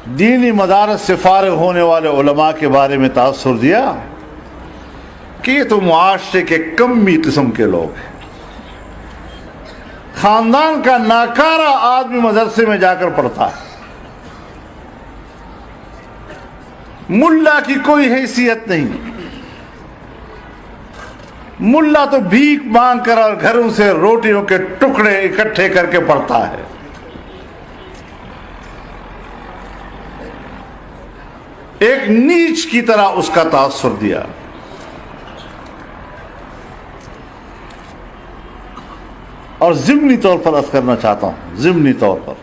دینی مدارس سے فارغ ہونے والے علماء کے بارے میں تاثر دیا کہ یہ تو معاشرے کے کمی قسم کے لوگ ہیں. خاندان کا ناکارہ آدمی مدرسے میں جا کر پڑھتا ہے. ملا کی کوئی حیثیت نہیں. ملا تو بھیک مانگ کر اور گھروں سے روٹیوں کے ٹکڑے اکٹھے کر کے پڑھتا ہے. ایک نیچ کی طرح اس کا تاثر دیا. اور ضمنی طور پر عرض کرنا چاہتا ہوں، ضمنی طور پر،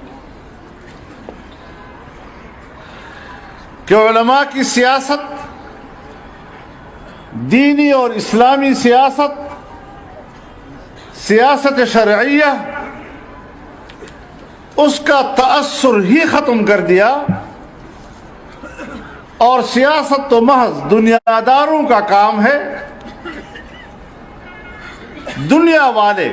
کہ علماء کی سیاست، دینی اور اسلامی سیاست، سیاست شرعیہ، اس کا تأثر ہی ختم کر دیا. اور سیاست تو محض دنیا داروں کا کام ہے. دنیا والے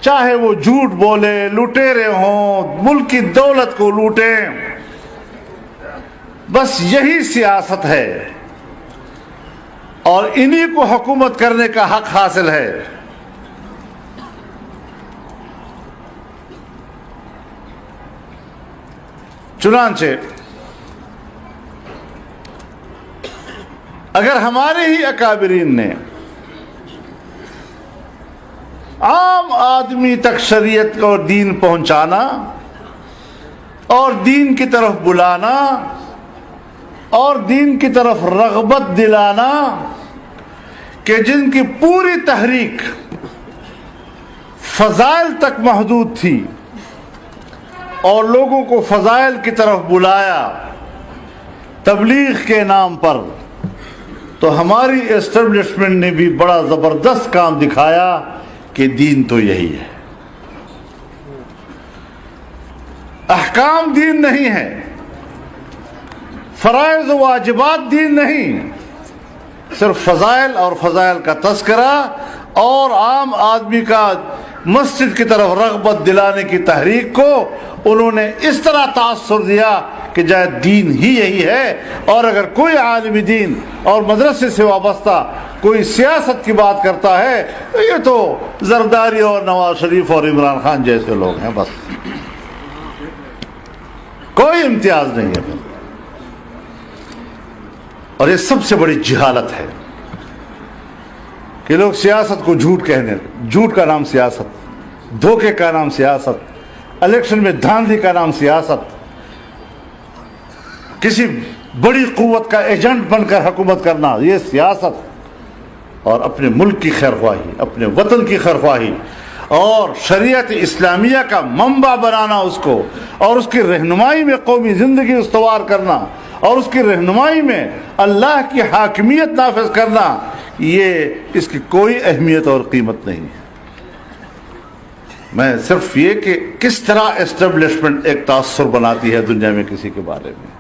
چاہے وہ جھوٹ بولے، لٹیرے ہوں، ملک کی دولت کو لوٹیں، بس یہی سیاست ہے اور انہی کو حکومت کرنے کا حق حاصل ہے. چنانچہ اگر ہمارے ہی اکابرین نے عام آدمی تک شریعت اور دین پہنچانا اور دین کی طرف بلانا اور دین کی طرف رغبت دلانا، کہ جن کی پوری تحریک فضائل تک محدود تھی اور لوگوں کو فضائل کی طرف بلایا تبلیغ کے نام پر، تو ہماری اسٹیبلشمنٹ نے بھی بڑا زبردست کام دکھایا کہ دین تو یہی ہے. احکام دین نہیں ہے، فرائض و واجبات دین نہیں، صرف فضائل اور فضائل کا تذکرہ اور عام آدمی کا مسجد کی طرف رغبت دلانے کی تحریک کو انہوں نے اس طرح تاثر دیا کہ جائے دین ہی یہی ہے. اور اگر کوئی عالم دین اور مدرسے سے وابستہ کوئی سیاست کی بات کرتا ہے تو یہ تو زرداری اور نواز شریف اور عمران خان جیسے لوگ ہیں، بس کوئی امتیاز نہیں ہے. اور یہ سب سے بڑی جہالت ہے کہ لوگ سیاست کو جھوٹ کہنے، جھوٹ کا نام سیاست، دھوکے کا نام سیاست، الیکشن میں دھاندلی کا نام سیاست، کسی بڑی قوت کا ایجنٹ بن کر حکومت کرنا یہ سیاست. اور اپنے ملک کی خیرخواہی، اپنے وطن کی خیرخواہی اور شریعت اسلامیہ کا منبع بنانا اس کو، اور اس کی رہنمائی میں قومی زندگی استوار کرنا اور اس کی رہنمائی میں اللہ کی حاکمیت نافذ کرنا، یہ اس کی کوئی اہمیت اور قیمت نہیں ہے. میں صرف یہ کہ کس طرح اسٹیبلشمنٹ ایک تاثر بناتی ہے دنیا میں کسی کے بارے میں.